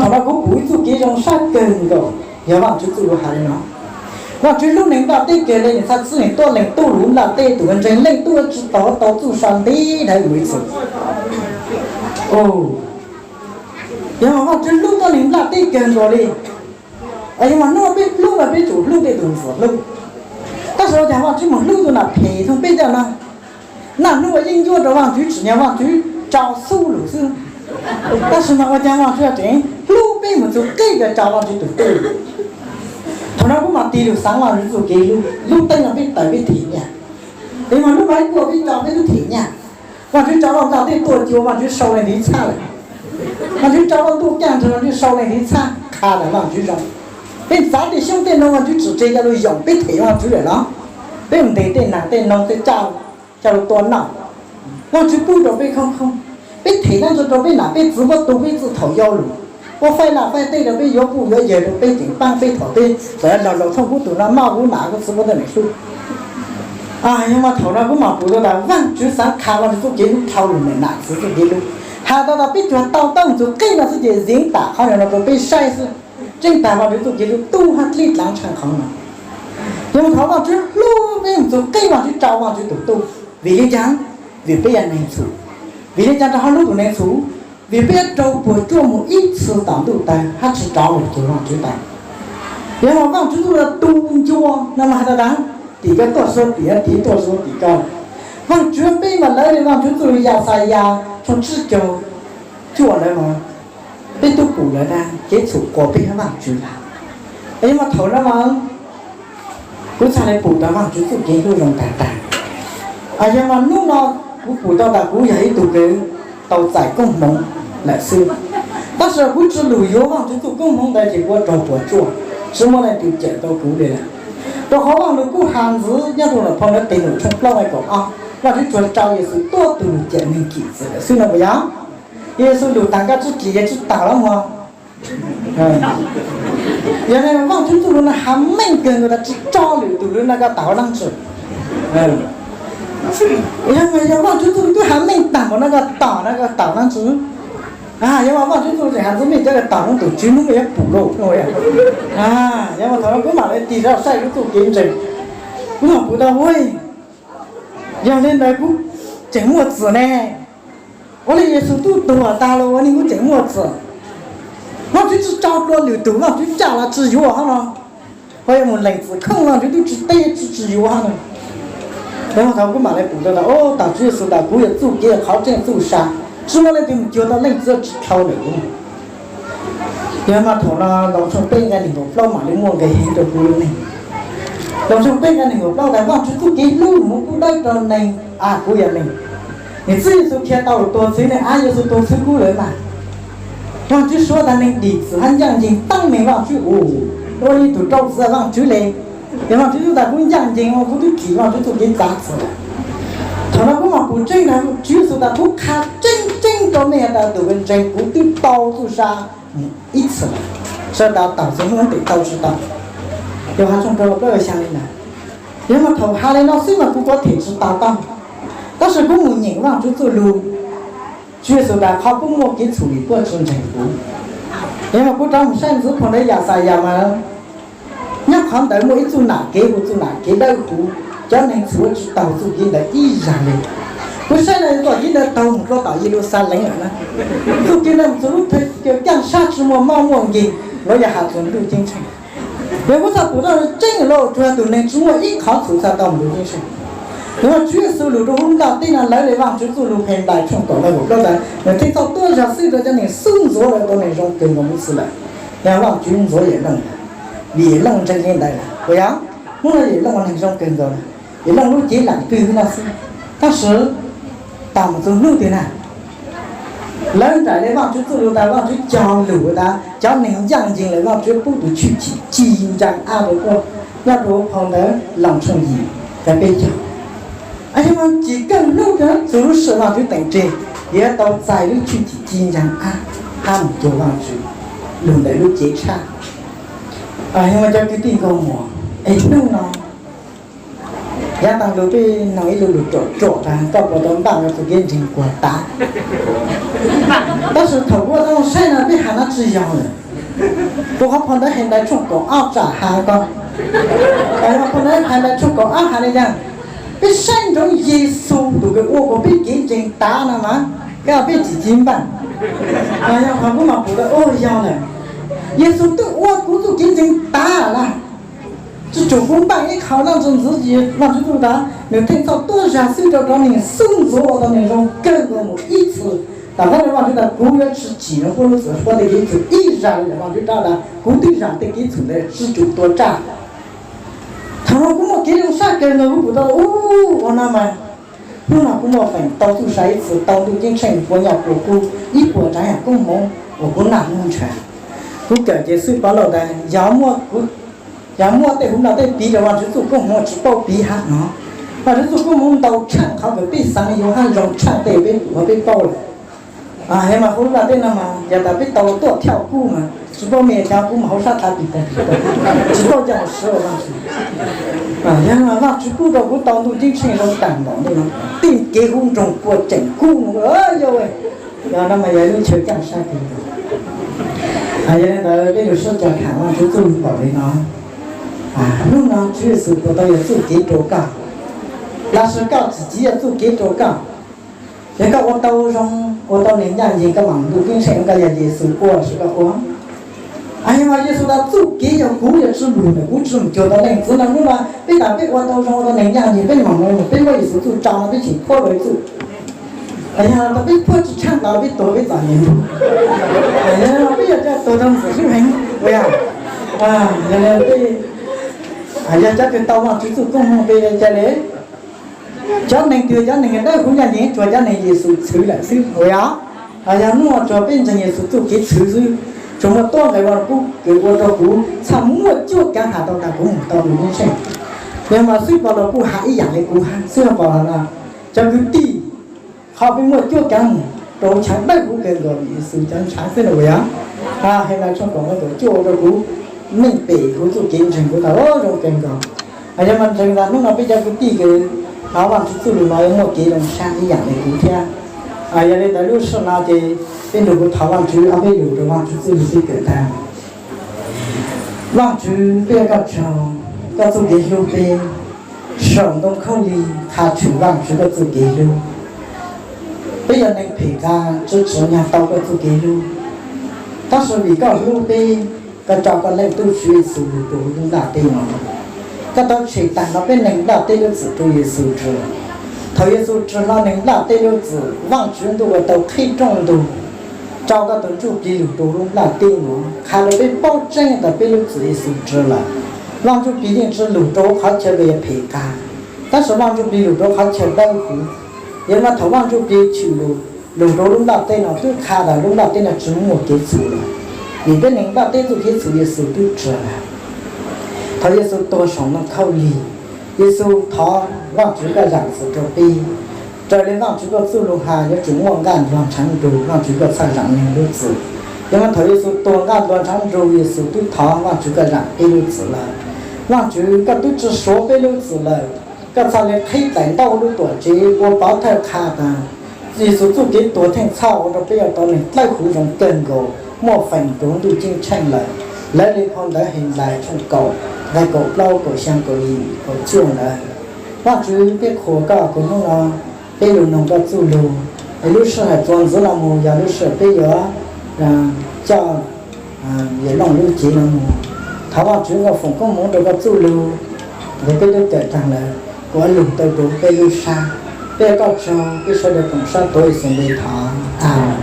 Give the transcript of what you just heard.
thằng nó cũng bụi tụ kia trong sát gần rồi nhớ bạn chú tụ hà nó và chú lúc này ta tê kể lên sát sự này tôi lên tôi luôn là tê tụ bên trên lên tôi chỉ tao tụ sang đi thấy bụi sự nhớ mà chú lúc tôi lên là tê kể rồi đi nhưng mà nó biết lúc là biết chủ lúc để tụ phật lúc ta sợ rằng mà chú một lúc tôi là phê không biết đâu nào lúc mà yên vô rồi bạn chú chỉ nhớ bạn chú trao su lũ sư ta sợ mà rằng mà chú là thế lúc bên một số cây cái trao bạn chú tụ tụ thằng nó cũng mà đi được sáng vào lúc kia lúc tên là biết tới biết thị nha thế mà lúc ấy của biết trao biết thị nha và chú trao vào tao đi tuổi chiều mà chú sâu lên đi xa rồi mà chú trao vào tu càng rồi chú sâu lên đi xa khá là làm chú rồi bên giá thì xong tên nông mà chú chỉ chơi ra đôi dòng biết thị mà chú để đó bên mình tên nào tên nông sẽ trao cho tuần nào mà chú bui rồi bên không biết thị năng cho bên nào biết giữ bất tu biết giữ thầu giao luôn我非拿非对的被有不有也的被警办被讨对，所以老痛苦都那骂我哪个什么的没数。哎呀妈，头那个嘛不多的，万就上看了就给你讨论的哪是就给你，还到那被抓到当就给了自己人打，好像那个被晒死，真打完就给你都还力量成行了。因为头那就路边就给完就找完就都，为了讲为别人能处，为了讲这好路都能处。vì biết đâu buổi trưa một ít sự tạm đủ tay hát chỉ trao một kiểu lòng chữ tay nếu mà vang chúng tôi là tung chua năm hai ta đáng thì cái tổ số tiền thì tổ số tỷ con vang chuyện bên mà lấy thì vang chúng tôi là sai ya trong chữ châu chua đấy mà bên tôi cũ là đang chế chủ của bên vang chuyện là ấy mà thầu nó mà cứ sang đây bù đó vang chúng tôi kiến tôi dùng tàn nhưng mà lúc nào cũng bù tao là cũng vậy tụ cái tàu giải công mong lại xưa ta sợ cũng chỉ lùi vô mà chúng tôi công mong đây thì qua trò của chùa số mà này tiêu chạy tàu cũ đây là tôi khó bằng được cũng hàng dữ nhất là phong đã tiền được trong lâu này của và cái chuyện trao Giêsu tốt từ chạy mình kỹ rồi xưa là bây giờ Giêsu được tăng các chút kỳ chút tạo lắm mà giờ này mà vâng chúng tôi luôn là hám mình cần người ta chỉ cho được từ luôn là cái tạo năng rồi nhưng mà chúng tôi cứ hám mình tặng một cái tạo năng chứ nhưng mà chúng tôi chỉ hám giúp mình cho cái tạo năng tổ chức nó mới bù lộ rồi nhưng mà nó cứ bảo là tì ra sai cái tổ kiến rồi cũng không bù đâu ơi giờ nên là cũng chẳng một giờ này có lẽ số tu tu ở ta luôn nhưng cũng chẳng một giờ nó chỉ cho tôi liều tủ mà chỉ trả là chỉ yếu hả nó hay một lần không là chúng tôi chỉ tê chỉ yếu hả nó nếu mà thằng cũng bảo lại bụng tôi là tao chưa số tao cũng là tu kia khó trên tu sa chứ mà lại tìm chưa tao lên chưa thâu được nhưng mà thằng nó lòng trong bên cái này một lâu mà đi mua cái hình được luôn này lòng trong bên cái này một lâu tại vì chúng tôi kỹ luôn muốn cũng đây cho này cũng vậy này你自己说看到了多谁呢就是多吃苦人嘛让就说他那弟子很讲经当面往去我你都招子往去嘞然后就是在跟讲经我都期望就是给砸死了他那个嘛不正的就是他不看真的那样的都跟真不对刀子上一次了所以到时候得刀是刀有还从这个乡里呢因为头下来老师嘛不过铁是刀刀但是公务人往就走路就是在靠公务给处理过程政府因为不知道甚至碰到亚萨亚嘛nhắc không tới mỗi chỗ nào kế đây cũng cho nên số chỉ tàu số kia là y rằng này cứ sai này gọi như là tàu một số tàu như là xa lánh rồi đó số kia là một số lúc thấy kiểu chẳng sát chứ mà mong muốn gì nó là hạt chuẩn đủ chính xác nếu có sao cũng là chính là cho tụi nên chúng ta ít khó xử sao tàu đủ chính xác nếu mà chuyện số lượng đó không đạt tin là lấy để vào chuyện số lượng hiện đại trong tổ này một cái là người thấy sao tôi giả sử cho nên xung rồi là tôi này trong cần có một sự lại nhà vào chuyện rồi vậy là vì lòng chân hiện đại là vậy á muốn là gì lòng hoàn thành trong cần rồi vì lòng lúc chỉ là tùy là ta sửa tạo một số lưu thế nào lớn trái đấy vào chút số ta vào chút cho lửa ta cho nên chẳng gì lại vào chút bút đủ chỉ chẳng được không nhà đồ phòng đó lòng sân gì cái bây giờ nhưng mà chỉ cần lúc đó số sửa vào chút tỉnh trì thì tao dài lúc chỉ chẳng một chỗ vào chút đừng để lúc chế xa nhưng mà cho cái tiền công mỏ ấy đâu nó giá tăng đối với nói lụt trộn ra có một tấm bằng là thực hiện trình của ta ta sự thấu qua tao sai là biết hẳn nó 只样了，不好碰到现在中国二炸韩国，哎呀，碰到现在中国二韩的样，被山中耶稣都给我被给真打了嘛，要被几斤半，哎呀，还不嘛不得哦样了，耶稣对我估计给真打了。这中共半夜考让政自己往出走的，没听到多少岁的高龄送走我的那种跟我们一次，哪怕你往这个公园吃几人或者是或者给走一让人往这找了，工地上得给走的是就多炸。他说我给人啥跟我不到，我那么，我那跟我分到处啥一次，到处进城我要过过，一过这样公蒙，我不拿弄全，我感觉睡饱了的，要么我。要么对红老对比的话，就做工我只包比哈啊，或者做工我到唱好个比上有哈让唱对比我被包了，啊，还嘛红老对那嘛，要他被到多跳舞嘛，只包没跳舞嘛好啥他比的，只包讲10万去，啊，然后那只顾到我到路进城上担当的嘛，定结婚中国整蛊，哎呦喂，要那么也有求讲啥的，啊，原来那个说讲看完就做保的呢。啊，路上确实不到要做给多干，那是搞自己要做给多干。那个我到人家一个网络跟上个也是过是个我。哎呀妈，也说他做给要过也是路的，我只能叫到人子了。我嘛，被他被我到人家一被忙了，被我也是做张了被请破为做。哎呀，他被破去唱到被多被咋年度？哎呀，被人家多张子视频，我呀，啊，原来被。哎呀，这个到往去做工被人家嘞，叫人对叫人那公家人做叫人也是抽了是不呀？哎呀，我做变成也是做给抽是，怎么多个我不给我的不，他我就干哈到那工到路上，那么睡饱了不还一样的不还睡饱了呢？这个地，好比我就干，都强大不跟个也是讲产生了呀？啊，现在从讲那个叫的不。mình bị của chủ kiến trình của tao rồi kèm còn ở đây mình rằng là lúc nào bây giờ cũng đi cái áo bằng chút chút nói một cái đồng sang cái dạng này cũng theo ở đây tại lúc sau nào thì bên đồ của tháo bằng chú áo bên đồ bằng chút chút thì kể ta bằng chú bây giờ có chủ kiến lưu bên sống đông không đi thà chủ bằng chú có chủ kiến lưu bây giờ nên phải ra chứ chỉ nhà tao có chủ kiến lưu ta sẽ bị có lưu bên cái trò con lên tu suy sự đủ những đạo tiền nó cái đó chỉ tặng nó bên những đạo tiền lưu tu Giêsu chưa thời Giêsu chưa nó những đạo tiền lưu vang chuyển tu vào đầu khi trong tu cho cái tổ chức đi đủ những đạo tiền nó khai là bên bao tranh là bên lưu Giêsu chưa là vang chụp đi những sự lưu trú họ chơi về phải cả ta số vang chụp đi lưu trú họ chơi đau khổ nhưng mà thầu vang chụp đi chịu lưu trú những đạo tiền nó cứ khai là những đạo tiền là chỉ một cái chủ là你跟领导对住耶稣耶稣都知了，他耶稣多少能靠理，耶稣他让这个人子这边，这里让这个走路哈要中我按乱成都，让这个才让人都知，因为他耶稣多按乱成都，耶稣对他让这个人被都知了，让这个都知说被都知了，个才来推等到都多这我把他看的，耶稣做给多听操，我都不要到你来湖中更高。một phần cũng được chính tranh lấy đi con đã hình lại trong cầu lại cầu lâu cầu sang cầu gì cầu chuông là và chứ biết khổ cả cũng không là bây giờ nó có chú lưu lúc sau là toàn rất là mù giờ lúc sau bây giờ là cho về lòng lưu chỉ là mù tháo vào chứ vào phòng có muốn được có chú lưu thì bây giờ kể rằng là có lục tới đủ bây giờ xa bây giờ có cho bây giờ được cũng sát tối xong bây thả